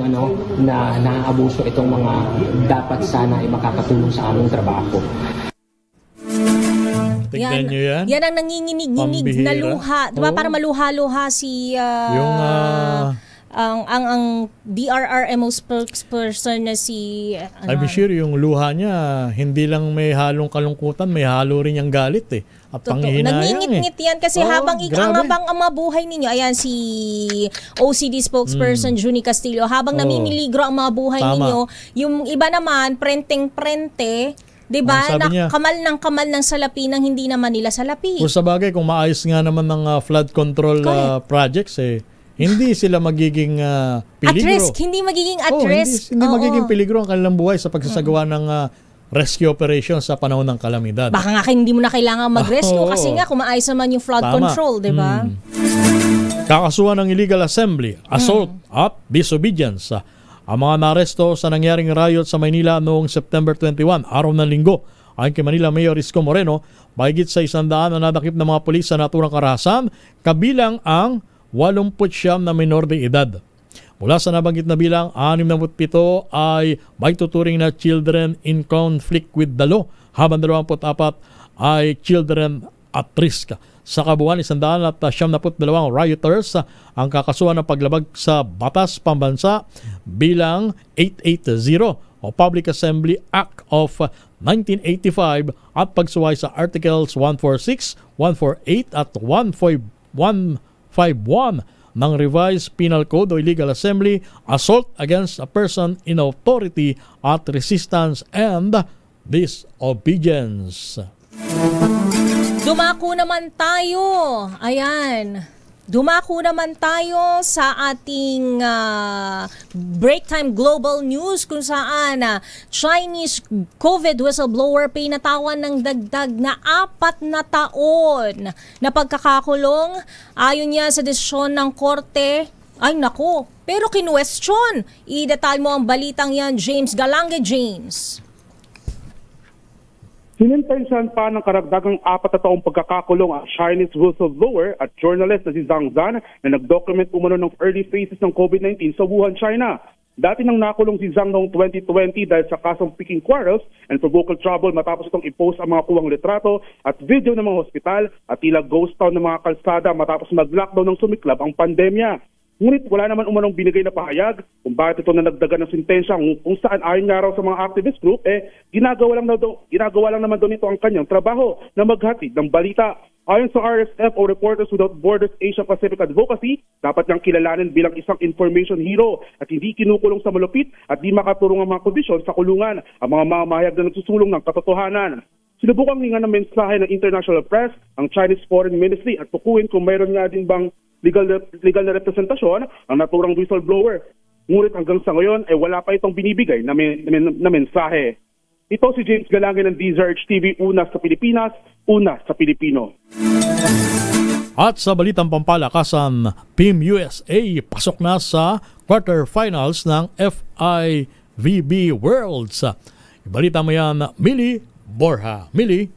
S20: na naaabuso itong mga dapat sana ay makakatulong sa aming trabaho.
S3: Tignan nyo yan.
S1: Yan ang nanginginig-nginig na luha. Diba? Para maluha-luha si ang DRRMO spokesperson na si
S3: I'm sure yung luha niya hindi lang may halong kalungkutan, may halo rin yung galit at panghihinayang.
S1: Nangingit-ngit yan kasi habang ang mabuhay ninyo, ayan si OCD spokesperson Junie Castillo, habang namimiligro ang mabuhay ninyo, yung iba naman prenteng-prente, diba? Kamal ng salapi nang hindi naman nila salapi.
S3: Kung sa bagay, kung maayos nga naman ng flood control projects, hindi sila magiging peligro.
S1: At risk, hindi magiging at risk.
S3: Hindi magiging peligro ang kanilang buhay sa pagsasagawa ng rescue operation sa panahon ng kalamidad.
S1: Baka nga hindi mo na kailangan mag-rescue kasi nga kung maayos naman yung flood control, di ba?
S3: Kakasuhan ng illegal assembly, assault at disobedience. Ang mga naresto sa nangyaring riot sa Maynila noong September 21, araw ng linggo. Ayon kay Manila Mayor Isko Moreno, mahigit sa 100 na nadakip ng mga pulis sa naturang karahasan, kabilang ang 89 na minor de edad. Mula sa nabanggit na bilang, 67 ay may tuturing na children in conflict with the law, habang 24 ay children at risk. Sa kabuuan, 172 rioters ang kakasuhan ng paglabag sa Batas Pambansa bilang 880 o Public Assembly Act of 1985 at pagsuway sa Articles 146, 148 at 151 ng Revised Penal Code o Illegal Assembly, Assault against a person in authority at resistance and disobedience.
S1: Dumako naman tayo. Ayan. Dumako naman tayo sa ating break time global news kung saan Chinese COVID whistleblower pinatawan ng dagdag na 4 na taon na pagkakakulong ayon niya sa desisyon ng korte. Ay nako, pero kinwestiyon. I-detalye mo ang balitang yan, James Galange. James.
S21: Sinintensyahan pa ng karagdagang 4 na taong pagkakakulong ang Chinese whistleblower at journalist na si Zhang Zhan na nag-document umano ng early phases ng COVID-19 sa Wuhan, China. Dati nang nakulong si Zhang noong 2020 dahil sa kasong Peking quarrels and provocal trouble matapos itong i-post ang mga kuwang litrato at video ng mga hospital at tila ghost town ng mga kalsada matapos mag-lockdown ng sumiklab ang pandemya. Ngunit wala naman umanong binigay na pahayag kung bakit ito nanagdagan ng sentensya kung saan ayon nga raw sa mga activist group, ginagawa lang naman daw nito ang kanyang trabaho na maghatid ng balita. Ayon sa RSF o Reporters Without Borders Asia Pacific Advocacy, dapat niyang kilalanin bilang isang information hero at hindi kinukulong sa malupit at di makaturong ang mga kondisyon sa kulungan ang mga mamahayag na nagsusulong ng katotohanan. Sinubukang hinga ng mensahe ng international press ang Chinese Foreign Ministry at tukuyin kung mayroon nga din bang legal na representasyon ang naturang whistleblower. Ngunit hanggang sa ngayon ay wala pa itong binibigay na mensahe. Ito si James Galangin ng DZRH TV, una sa Pilipinas, una sa Pilipino.
S3: At sa balitang pampalakasan, Team USA pasok na sa quarterfinals ng FIVB Worlds. Ibalita mo yan, Millie Borja. Millie?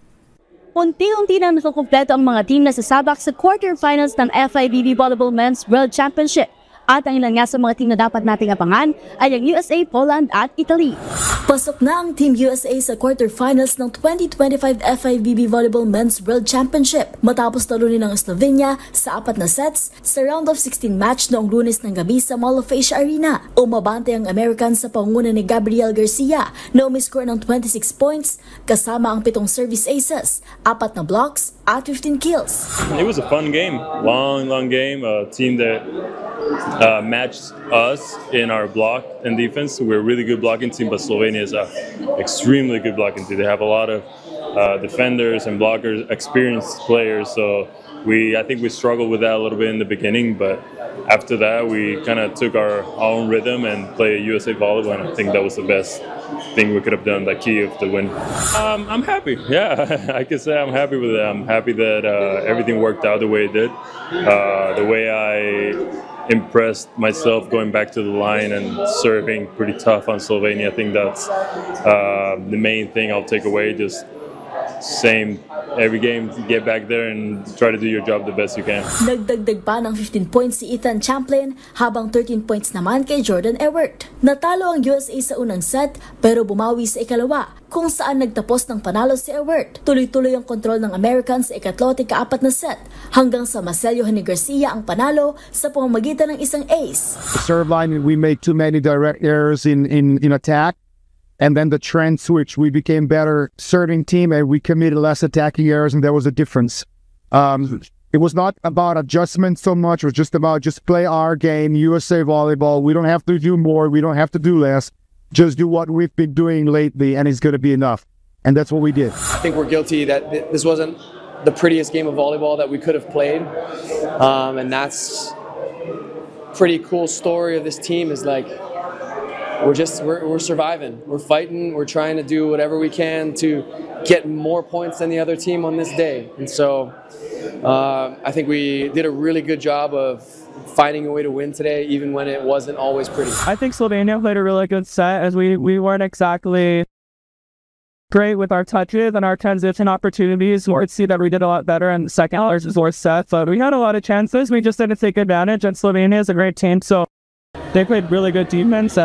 S22: Unti-unti na nakukumpleto ang mga team na sasabak sa quarterfinals ng FIVB Volleyball Men's World Championship. At ang ilan nga sa mga team na dapat nating abangan ay ang USA, Poland at Italy.
S23: Pasok na ang Team USA sa quarterfinals ng 2025 FIVB Volleyball Men's World Championship matapos talunin ng Slovenia sa 4 na sets sa round of 16 match noong Lunes ng gabi sa Mall of Asia Arena. Umabante ang Americans sa pangunguna ni Gabriel Garcia na umiscore ng 26 points kasama ang 7 service aces, 4 na blocks at 15 kills.
S24: It was a fun game, long game, a team that matched us in our block and defense. We're a really good blocking team, but Slovenia is an extremely good blocking team. They have a lot of defenders and blockers, experienced players. So I think we struggled with that a little bit in the beginning, but after that we kind of took our own rhythm and played USA volleyball, and I think that was the best thing we could have done, the key of the win. I'm happy. Yeah, I can say I'm happy with it. I'm happy that everything worked out the way it did. The way I impressed myself going back to the line and serving pretty tough on Slovenia. I think that's the main thing I'll take away. Just same every game, get back there and try to do your job the best you can.
S23: Nagdagdag pa ng 15 points si Ethan Champlin habang 13 points naman kay Jordan Ewert. Natalo ang USA sa unang set pero bumawi sa ikalawa kung saan nagtapos ng panalo si Ewert. Tuloy-tuloy ang kontrol ng Americans sa ikatlo at ika-4 na set hanggang sa maselyohan ni Garcia ang panalo sa pamamagitan ng isang ace.
S25: The serve line, we made too many direct errors in attack. And then the trend switch, we became better serving team and we committed less attacking errors, and there was a difference. It was not about adjustment so much, it was just about play our game, USA volleyball. We don't have to do more, we don't have to do less. Just do what we've been doing lately and it's going to be enough. And that's what we did.
S26: I think we're guilty that this wasn't the prettiest game of volleyball that we could have played. And that's pretty cool story of this team is like, we're surviving, we're fighting, we're trying to do whatever we can to get more points than the other team on this day. And so I think we did a really good job of finding a way to win today, even when it wasn't always pretty.
S27: I think Slovenia played a really good set as we weren't exactly great with our touches and our transition opportunities. We'd see that we did a lot better in the second or fourth set, but we had a lot of chances. We just didn't take advantage, and Slovenia is a great team, so they played really good defense.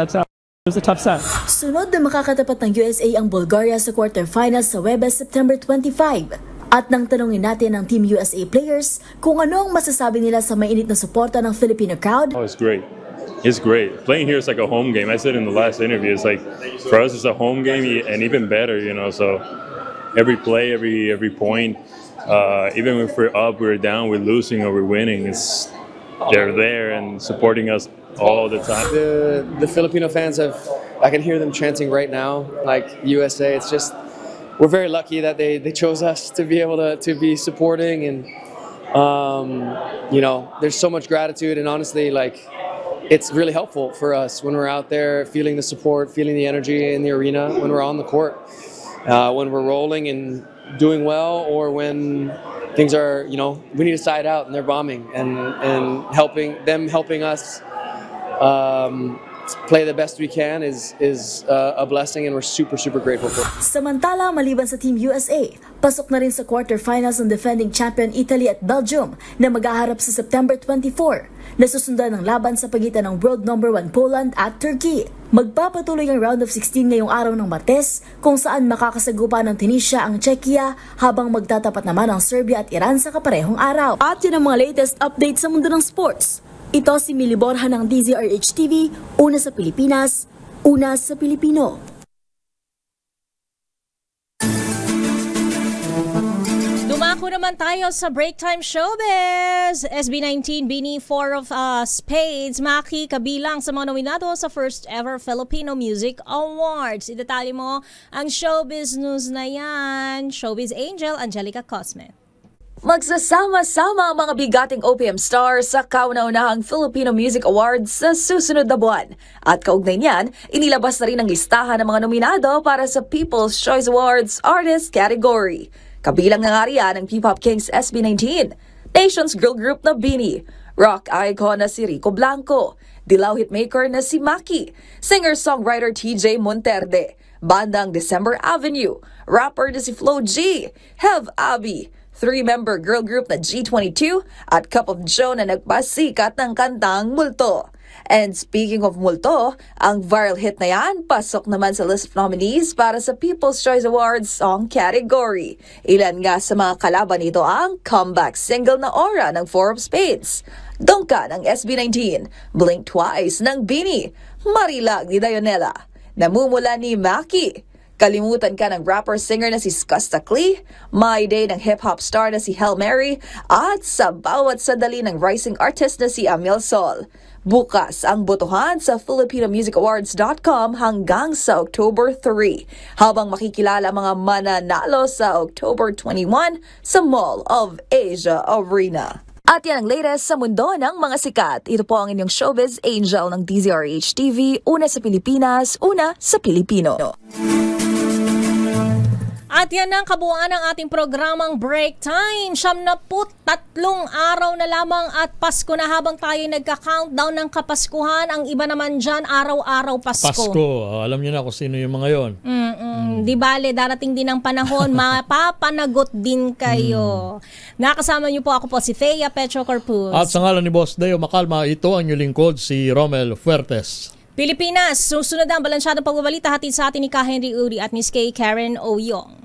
S27: It was a tough set.
S23: Sunod na makakatapat ng USA ang Bulgaria sa quarterfinals sa Webes September 25. At nang tanungin natin ang Team USA players kung ano ang masasabi nila sa mainit na suporta ng Filipino crowd.
S24: Oh, it's great. It's great. Playing here is like a home game. I said in the last interview, it's like for us it's a home game and even better, you know. So every play, every point, even if we're up, we're down, we're losing or we're winning, they're there and supporting us all the time.
S26: The Filipino fans I can hear them chanting right now, like USA. It's just, we're very lucky that they chose us to be able to be supporting, and you know, there's so much gratitude, and honestly, like, it's really helpful for us when we're out there feeling the support, feeling the energy in the arena, when we're on the court, when we're rolling and doing well, or when things are, you know, we need to side out and they're bombing, and helping us play the best we can is a blessing, and we're super grateful for it.
S23: Samantala, maliban sa Team USA, pasok na rin sa quarterfinals ng defending champion Italy at Belgium na mag-aharap sa September 24. Nasusundan ng laban sa pagitan ng world number 1 Poland at Turkey. Magpapatuloy ang round of 16 ngayong araw ng Martes kung saan makakasagupa ng Tunisia ang Czechia habang magtatapat naman ang Serbia at Iran sa kaparehong araw. At yun ang mga latest updates sa mundo ng sports. Ito si Millie Borja ng DZRH TV, una sa Pilipinas, una sa Pilipino.
S1: Dumako naman tayo sa Break Time Showbiz. SB19 Bini 4 of Spades, Maki, kabilang sa mga nominado sa first ever Filipino Music Awards. Idetalye mo ang showbiz news na yan. Showbiz Angel, Angelica Cosme.
S2: Magsasama-sama ang mga bigating OPM stars sa kauna-unahang Filipino Music Awards sa susunod na buwan. At kaugnay niyan, inilabas na rin ang listahan ng mga nominado para sa People's Choice Awards Artist category. Kabilang na nga riyan ang P-Pop Kings SB19, Nation's girl group na Bini, rock icon na si Rico Blanco, dilaw hitmaker na si Maki, singer-songwriter TJ Monterde, bandang December Avenue, rapper na si Flo G, Hev Abby, 3-member girl group na G22 at Cup of Joe na nagpasikat ng kantang Multo. And speaking of Multo, ang viral hit na yan pasok naman sa list of nominees para sa People's Choice Awards Song category. Ilan nga sa mga kalaban nito ang comeback single na Aura ng 4 of Spades, Dongka ng SB19, Blink Twice ng Bini, Marilag ni Dionela, Namumula ni Maki, Kalimutan Ka ng rapper-singer na si Skusta Klee, My Day ng hip-hop star na si Hail Mary, at Sa Bawat Sandali ng rising artist na si Amel Sol. Bukas ang botohan sa FilipinoMusicAwards.com hanggang sa October 3, habang makikilala mga mananalo sa October 21 sa Mall of Asia Arena. At yan ang latest sa mundo ng mga sikat. Ito po ang inyong showbiz angel ng DZRH TV, una sa Pilipinas, una sa Pilipino.
S1: At yan ang kabuuan ng ating programang Break Time. 73 araw na lamang at Pasko na, habang tayo nagka-countdown ng Kapaskuhan. Ang iba naman dyan, araw-araw Pasko.
S3: Pasko. Alam niyo na kung sino yung mga yon.
S1: Di bale, darating din ang panahon, mapapanagot din kayo. Nakasama niyo po, ako po si Thea Petro Corpus.
S3: At sa ngalan ni Boss Deo Macalma, ito ang inyong lingkod, si Romel Fuertes.
S1: Pilipinas, susunod ang balansyadong pagbabalita hatid sa atin ni Ka Henry Uri at Miss Kay Karen Oyong.